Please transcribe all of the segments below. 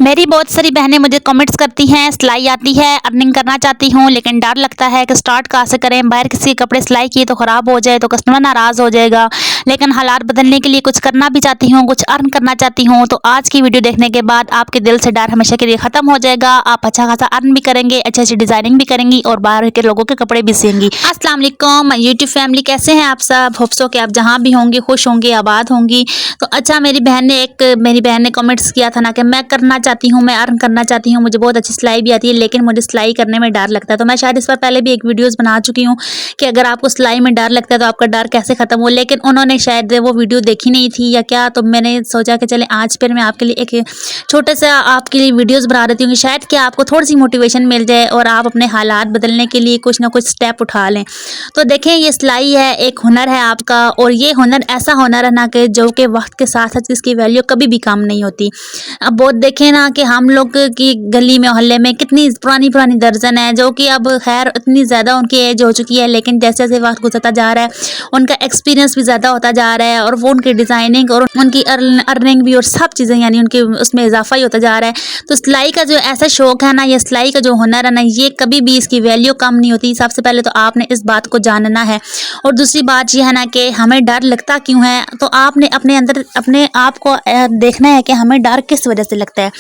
मेरी बहुत सारी बहनें मुझे कमेंट्स करती हैं, सिलाई आती है, अर्निंग करना चाहती हूँ, लेकिन डर लगता है कि स्टार्ट कहाँ से करें। बाहर किसी के कपड़े सिलाई किए तो ख़राब हो जाए तो कस्टमर नाराज़ हो जाएगा। लेकिन हालात बदलने के लिए कुछ करना भी चाहती हूँ, कुछ अर्न करना चाहती हूँ। तो आज की वीडियो देखने के बाद आपके दिल से डर हमेशा के लिए ख़त्म हो जाएगा। आप अच्छा खासा अर्न भी करेंगे, अच्छी अच्छी डिज़ाइनिंग भी करेंगी और बाहर के लोगों के कपड़े भी सिएंगी। अस्सलाम वालेकुम यूट्यूब फैमिली, कैसे हैं आप सब? होप सो कि आप जहाँ भी होंगे खुश होंगे, आबाद होंगी। तो अच्छा, मेरी बहन ने कमेंट्स किया था ना कि मैं करना चाहती हूँ, मैं अर्न करना चाहती हूँ, मुझे बहुत अच्छी सिलाई भी आती है, लेकिन मुझे सिलाई करने में डर लगता है। तो मैं शायद इस बार पहले भी एक वीडियोस बना चुकी हूँ कि अगर आपको सिलाई में डर लगता है तो आपका डर कैसे खत्म हो, लेकिन उन्होंने शायद वो वीडियो देखी नहीं थी या क्या। तो मैंने सोचा कि चले आज फिर मैं आपके लिए एक छोटे सा आपके लिए वीडियोस बना देती हूँ, शायद कि आपको थोड़ी सी मोटिवेशन मिल जाए और आप अपने हालात बदलने के लिए कुछ ना कुछ स्टेप उठा लें। तो देखें, ये सिलाई है, एक हुनर है आपका, और ये हुनर ऐसा हुनर है ना कि जो कि वक्त के साथ साथ इसकी वैल्यू कभी भी कम नहीं होती। अब बहुत देखें ना कि हम लोग की गली में मोहल्ले में कितनी पुरानी पुरानी दर्जन है जो कि अब खैर इतनी ज़्यादा उनकी एज हो चुकी है, लेकिन जैसे जैसे वक्त गुजरता जा रहा है उनका एक्सपीरियंस भी ज़्यादा होता जा रहा है और वो उनकी डिज़ाइनिंग और उनकी अर्निंग भी और सब चीज़ें यानी उनकी उसमें इजाफा ही होता जा रहा है। तो सिलाई का जो ऐसा शौक है ना, ये सिलाई का जो हुनर है ना, ये कभी भी इसकी वैल्यू कम नहीं होती। सबसे पहले तो आपने इस बात को जानना है, और दूसरी बात ये है ना कि हमें डर लगता क्यों है। तो आपने अपने अंदर अपने आप को देखना है कि हमें डर किस वजह से लगता है।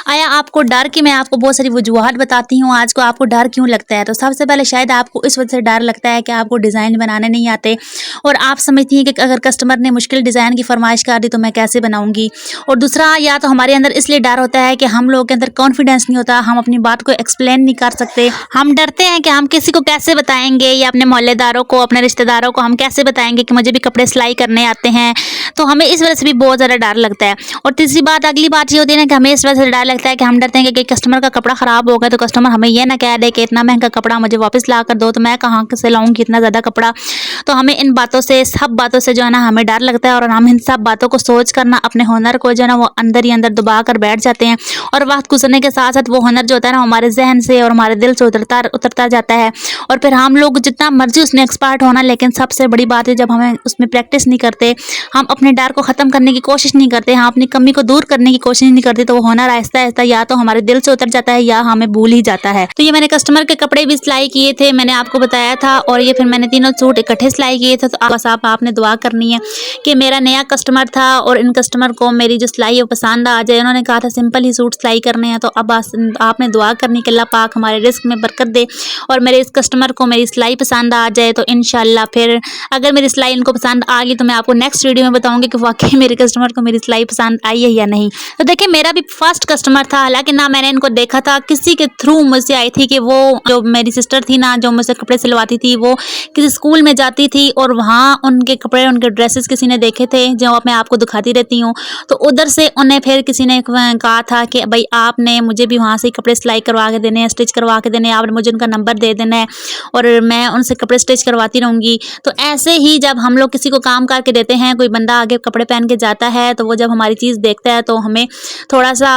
आया आपको डर की मैं आपको बहुत सारी वजूहत बताती हूँ आज को आपको डर क्यों लगता है। तो सबसे पहले शायद आपको इस वजह से डर लगता है कि आपको डिज़ाइन बनाने नहीं आते और आप समझती हैं कि अगर कस्टमर ने मुश्किल डिज़ाइन की फरमाइश कर दी तो मैं कैसे बनाऊंगी। और दूसरा, या तो हमारे अंदर इसलिए डर होता है कि हम लोगों के अंदर कॉन्फिडेंस नहीं होता, हम अपनी बात को एक्सप्लेन नहीं कर सकते। हम डरते हैं कि हम किसी को कैसे बताएंगे, या अपने मोहल्लेदारों को, अपने रिश्तेदारों को हम कैसे बताएंगे कि मुझे भी कपड़े सिलाई करने आते हैं। तो हमें इस वजह से भी बहुत ज़्यादा डर लगता है। और तीसरी बात, अगली बात ये होती है ना कि हमें इस वजह से डर लगता है कि हम डरते हैं कि कस्टमर का कपड़ा ख़राब हो गया तो कस्टमर हमें यह ना कह दे कि इतना महंगा कपड़ा मुझे वापस ला कर दो, तो मैं कहाँ से लाऊंगी इतना ज़्यादा कपड़ा। तो हमें इन बातों से, सब बातों से जो है ना हमें डर लगता है, और हम इन सब बातों को सोच कर ना अपने हुनर को जो है ना वो अंदर ही अंदर दबा कर बैठ जाते हैं। और वक्त गुजरने के साथ साथ वो हुनर जो होता है ना हमारे जहन से और हमारे दिल से उतरता जाता है। और फिर हम लोग जितना मर्जी उसमें एक्सपर्ट होना, लेकिन सबसे बड़ी बात है जब हमें उसमें प्रैक्टिस नहीं करते, हम अपने डर को ख़त्म करने की कोशिश नहीं करते, हम अपनी कमी को दूर करने की कोशिश नहीं करते, तो वो हुनर आहिस्ता आहिस्ता या तो हमारे दिल से उतर जाता है या हमें भूल ही जाता है। तो ये मैंने कस्टमर के कपड़े भी सिलाई किए थे, मैंने आपको बताया था, और ये फिर मैंने तीनों सूट इकट्ठे सिलाई किए थे। तो बस आपने दुआ करनी है कि मेरा नया कस्टमर था और इन कस्टमर को मेरी जो सिलाई है वो पसंद आ जाए। उन्होंने कहा था सिंपल ही सूट सिलाई करने हैं, तो अब आपने दुआ करनी कि अल्लाह पाक हमारे रिस्क में बरकत दे और मेरे इस कस्टमर को मेरी सिलाई पसंद आ जाए। तो इंशाल्लाह फिर अगर मेरी सिलाई इनको पसंद आ गई तो मैं आपको नेक्स्ट वीडियो में बताऊंगी कि वाकई मेरे कस्टमर को मेरी सिलाई पसंद आई है या नहीं। तो देखिए, मेरा भी फर्स्ट कस्टमर था, हालांकि ना मैंने इनको देखा था, किसी के थ्रू मुझसे आई थी कि वो जो मेरी सिस्टर थी ना जो मुझसे कपड़े सिलवाती थी, वो किसी स्कूल में जाती थी और वहाँ उनके कपड़े, उनके ड्रेसेस किसी ने देखे थे जो मैं आपको दिखाती रहती हूँ। तो उधर से उन्हें फिर किसी ने कहा था कि भाई आपने मुझे भी वहाँ से कपड़े सिलाई करवा के देने हैं, स्टिच करवा के देने हैं, आपने मुझे उनका नंबर दे देना है और मैं उनसे कपड़े स्टिच करवाती रहूँगी। तो ऐसे ही जब हम लोग किसी को काम करके देते हैं, कोई बंदा आगे कपड़े पहन के जाता है, तो वो जब हमारी चीज़ देखता है तो हमें थोड़ा सा,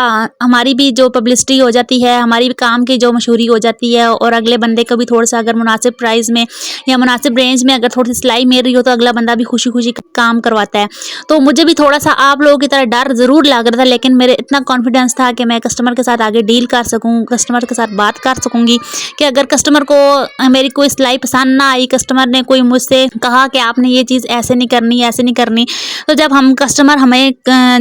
हमारी भी जो पब्लिसिटी हो जाती है, हमारी भी काम की जो मशहूरी हो जाती है, और अगले बंदे को भी थोड़ा सा अगर मुनासिब प्राइस में या मुनासिब रेंज में अगर थोड़ी सी सिलाई मिल रही हो तो अगला बंदा भी खुशी खुशी काम करवाता है। तो मुझे भी थोड़ा सा आप लोगों की तरह डर ज़रूर लग रहा था, लेकिन मेरे इतना कॉन्फिडेंस था कि मैं कस्टमर के साथ आगे डील कर सकूँ, कस्टमर के साथ बात कर सकूँगी कि अगर कस्टमर को मेरी कोई सिलाई पसंद ना आई, कस्टमर ने कोई मुझसे कहा कि आपने ये चीज़ ऐसे नहीं करनी, ऐसे नहीं करनी, तो जब हम कस्टमर हमें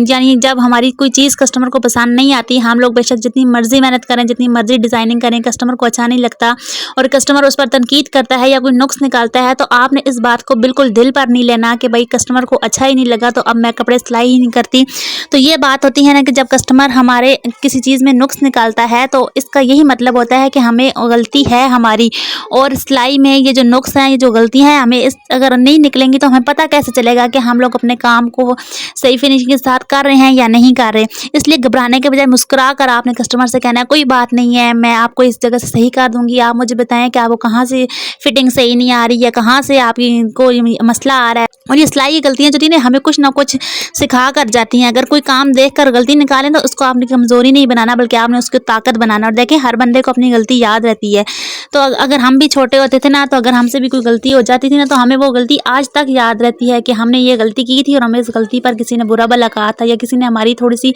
यानी जब हमारी कोई चीज़ कस्टमर को पसंद नहीं आती, हम लोग बेशक जितनी मर्जी मेहनत करें, जितनी मर्जी डिज़ाइनिंग करें, कस्टमर को अच्छा नहीं लगता और कस्टमर उस पर तनकीद करता है या कोई नुक्स निकालता है, तो आपने इस बात को बिल्कुल दिल पर नहीं लेना कि भाई कस्टमर को अच्छा ही नहीं लगा तो अब मैं कपड़े सिलाई ही नहीं करती। तो ये बात होती है ना कि जब कस्टमर हमारे किसी चीज़ में नुक्स निकालता है तो इसका यही मतलब होता है कि हमें गलती है हमारी, और सिलाई में ये जो नुक्स हैं, ये जो गलतियाँ हैं, हमें इस अगर नहीं निकलेंगी तो हमें पता कैसे चलेगा कि हम लोग अपने काम को सही फिनिशिंग के साथ कर रहे हैं या नहीं कर रहे। इसलिए घबराने के बजाय मुस्कुरा कर आपने कस्टमर से कहना है कोई बात नहीं है, मैं आपको इस जगह से सही कर दूंगी, आप मुझे बताएं कि आपको कहाँ से फिटिंग सही नहीं आ रही है, कहाँ से आपको मसला आ रहा है। और ये सिलाई की गलतियाँ जो थी ना हमें कुछ ना कुछ सिखा कर जाती हैं। अगर कोई काम देख कर गलती निकालें तो उसको आपने कमज़ोरी नहीं बनाना, बल्कि आपने उसको ताकत बनाना। और देखिए हर बंदे को अपनी गलती याद रहती है। तो अगर हम भी छोटे होते थे ना, तो अगर हमसे भी कोई गलती हो जाती थी ना, तो हमें वो गलती आज तक याद रहती है कि हमने ये गलती की थी और हमें इस गलती पर किसी ने बुरा भला कहा था या किसी ने हमारी थोड़ी सी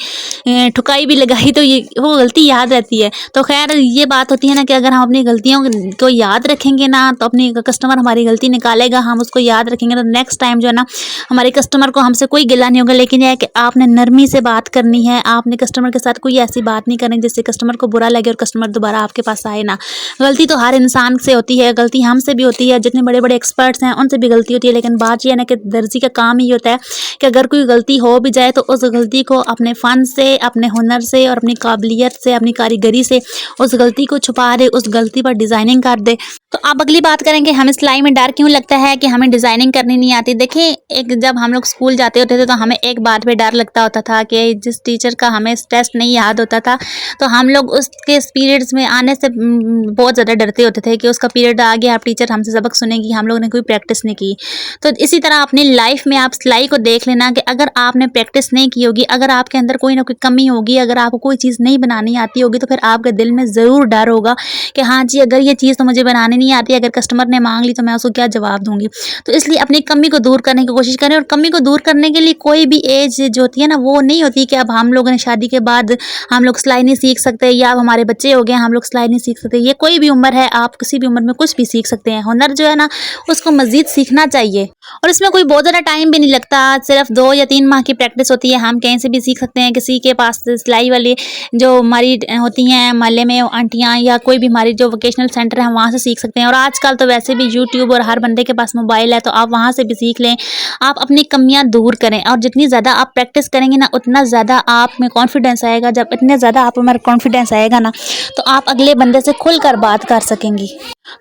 ठुकाई भी लगाई, तो ये वो गलती याद रहती है। तो खैर ये बात होती है ना कि अगर हम अपनी गलतियों को याद रखेंगे ना, तो अपनी कस्टमर हमारी गलती निकालेगा, हम उसको याद रखेंगे तो नेक्स्ट टाइम जो है ना हमारे कस्टमर को हमसे कोई गिला नहीं होगा। लेकिन यह है कि आपने नरमी से बात करनी है, आपने कस्टमर के साथ कोई ऐसी बात नहीं करनी जिससे कस्टमर को बुरा लगे और कस्टमर दोबारा आपके पास आए ना। गलती तो हर इंसान से होती है, गलती हमसे भी होती है, जितने बड़े बड़े एक्सपर्ट्स हैं उनसे भी गलती होती है। लेकिन बात यह है ना कि दर्जी का काम ही होता है कि अगर कोई गलती हो भी जाए तो उस गलती को अपने फ़न से, अपने हुनर से और अपनी काबिलियत से, अपनी कारीगरी से उस गलती को छुपा दे, उस गलती पर डिज़ाइनिंग कर दे। तो अब अगली बात करेंगे हमें सिलाई में डर क्यों लगता है कि हमें डिज़ाइनिंग करनी नहीं आती। देखिए एक जब हम लोग स्कूल जाते होते थे तो हमें एक बात पे डर लगता होता था कि जिस टीचर का हमें टेस्ट नहीं याद होता था, तो हम लोग उसके पीरियड्स में आने से बहुत ज़्यादा डरते होते थे कि उसका पीरियड आ गया, अब टीचर हमसे सबक सुनेगी, हम लोग ने कोई प्रैक्टिस नहीं की। तो इसी तरह अपनी लाइफ में आप सिलाई को देख लेना कि अगर आपने प्रैक्टिस नहीं की होगी, अगर आपके अंदर कोई ना कोई कमी होगी, अगर आपको कोई चीज़ नहीं बनानी आती होगी, तो फिर आपके दिल में ज़रूर डर होगा कि हाँ जी, अगर ये चीज़ तो मुझे बनानी नहीं आती, अगर कस्टमर ने मांग ली तो मैं उसको क्या जवाब दूंगी। तो इसलिए अपनी कमी को दूर करने की कोशिश करें। और कमी को दूर करने के लिए कोई भी एज जो होती है ना, वो नहीं होती कि अब हम लोगों ने शादी के बाद हम लोग सिलाई नहीं सीख सकते, या अब हमारे बच्चे हो गए हम लोग सिलाई नहीं सीख सकते। ये कोई भी उम्र है, आप किसी भी उम्र में कुछ भी सीख सकते हैं। हुनर जो है ना उसको मज़ीद सीखना चाहिए और इसमें कोई बहुत ज़्यादा टाइम भी नहीं लगता, सिर्फ 2 या 3 माह की प्रैक्टिस होती है। हम कहीं से भी सीख सकते हैं, किसी के पास सिलाई वाली जो हमारी होती हैं मोहल्ले में आंटियाँ, या कोई भी हमारी जो वोकेशनल सेंटर है वहाँ से सीख सकते हैं। और आजकल तो वैसे भी यूट्यूब और हर बंदे के पास मोबाइल है, तो आप वहाँ से भी सीख लें। आप अपनी कमियाँ दूर करें और जितनी ज़्यादा आप प्रैक्टिस करेंगे ना, उतना ज़्यादा आप में कॉन्फिडेंस आएगा। जब इतने ज़्यादा आप में कॉन्फिडेंस आएगा ना, तो आप अगले बंदे से खुलकर बात कर सकेंगी।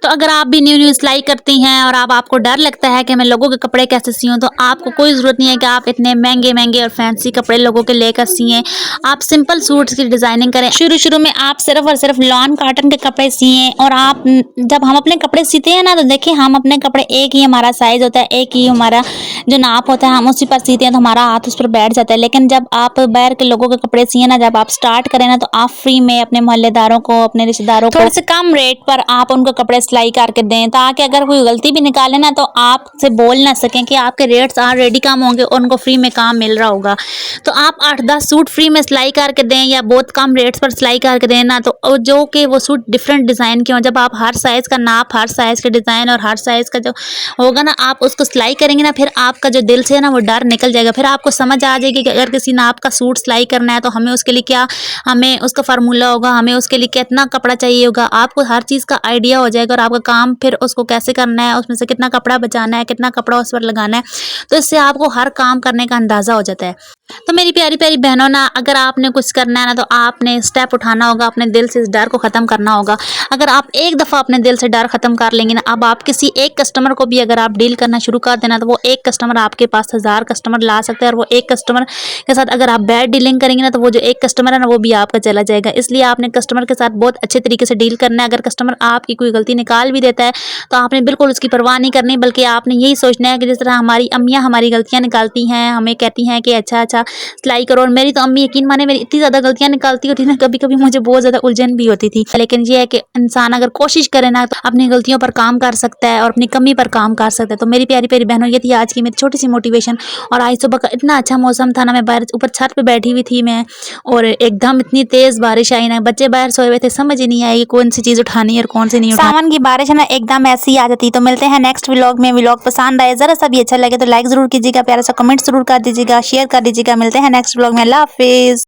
तो अगर आप भी न्यू न्यू सिलाई करती हैं और अब आपको डर लगता है कि मैं लोगों के कपड़े कैसे सियूं, तो आपको कोई ज़रूरत नहीं है कि आप इतने महंगे महंगे और फैंसी कपड़े लोगों के लेकर सिएं। आप सिंपल सूट्स की डिज़ाइनिंग करें। शुरू शुरू में आप सिर्फ और सिर्फ लॉन कॉटन के कपड़े सिएं। और आप जब हम अपने कपड़े सीते हैं ना, तो देखिए हम अपने कपड़े एक ही हमारा साइज़ होता है, एक ही हमारा जो नाप होता है, हम उसी पर सीते हैं, तो हमारा हाथ उस पर बैठ जाता है। लेकिन जब आप बाहर के लोगों के कपड़े सिए ना, जब आप स्टार्ट करें ना, तो आप फ्री में अपने मोहल्लेदारों को, अपने रिश्तेदारों को थोड़े से कम रेट पर आप उनको कपड़े सिलाई करके दें, ताकि अगर कोई गलती भी निकाले ना, तो आपसे बोल ना सकें कि आपके रेट्स ऑलरेडी कम होंगे और उनको फ्री में काम मिल रहा होगा। तो आप 8-10 सूट फ्री में सिलाई करके दें या बहुत कम रेट्स पर सिलाई करके दें ना, तो जो कि वो सूट डिफरेंट डिज़ाइन के हों। जब आप हर साइज़ का नाप, हर साइज़ का डिज़ाइन और हर साइज़ का जो होगा ना, आप उसको सिलाई करेंगे ना, फिर आपका जो दिल से ना वो डर निकल जाएगा। फिर आपको समझ आ जाएगी कि अगर किसी नाप का सूट सिलाई करना है तो हमें उसके लिए क्या, हमें उसका फार्मूला होगा, हमें उसके लिए कितना कपड़ा चाहिए होगा। आपको हर चीज़ का आइडिया हो जाएगा और आपका काम फिर उसको कैसे करना है, उसमें से कितना कपड़ा बचाना है, कितना कपड़ा उस पर लगाना है, तो इससे आपको हर काम करने का अंदाज़ा हो जाता है। तो मेरी प्यारी प्यारी बहनों ना, अगर आपने कुछ करना है ना, तो आपने स्टेप उठाना होगा, अपने दिल से इस डर को ख़त्म करना होगा। अगर आप एक दफ़ा अपने दिल से डर ख़त्म कर लेंगे ना, अब आप किसी एक कस्टमर को भी अगर आप डील करना शुरू कर देना, तो वो एक कस्टमर आपके पास 1000 कस्टमर ला सकता है। और वो एक कस्टमर के साथ अगर आप बैड डीलिंग करेंगे ना, तो वो जो एक कस्टमर है ना, वो भी आपका चला जाएगा। इसलिए आपने कस्टमर के साथ बहुत अच्छे तरीके से डील करना है। अगर कस्टमर आपकी कोई गलती निकाल भी देता है, तो आपने बिल्कुल उसकी परवाह नहीं करनी, बल्कि आपने यही सोचना है कि जिस तरह हमारी अम्मियाँ हमारी गलतियाँ निकालती हैं, हमें कहती हैं कि अच्छा सिलाई करो। और मेरी तो अम्मी यकीन माने मेरी इतनी ज़्यादा गलतियाँ निकालती होती ना, कभी कभी मुझे बहुत ज़्यादा उलझन भी होती थी। लेकिन ये है कि इंसान अगर कोशिश करे ना, तो अपनी गलतियों पर काम कर सकता है और अपनी कमी पर काम कर सकता है। तो मेरी प्यारी प्यारी बहनों, ये थी आज की मेरी छोटी सी मोटिवेशन। और आज सुबह का इतना अच्छा मौसम था ना, मैं बाहर ऊपर छत पे बैठी हुई थी मैं, और एकदम इतनी तेज़ बारिश आई ना, बच्चे बाहर सोए हुए थे, समझ ही नहीं आई कौन सी चीज़ उठानी है और कौन सी नहीं उठानी। सावन की बारिश है ना, एकदम ऐसी ही आ जाती। तो मिलते हैं नेक्स्ट व्लॉग में। व्लॉग पसंद आए, ज़रा सा भी अच्छा लगे तो लाइक ज़रूर कीजिएगा, प्यारा सा कमेंट ज़रूर कर दीजिएगा, शेयर कर दीजिएगा। मिलते हैं नेक्स्ट व्लॉग में। अल्लाह हाफिज़।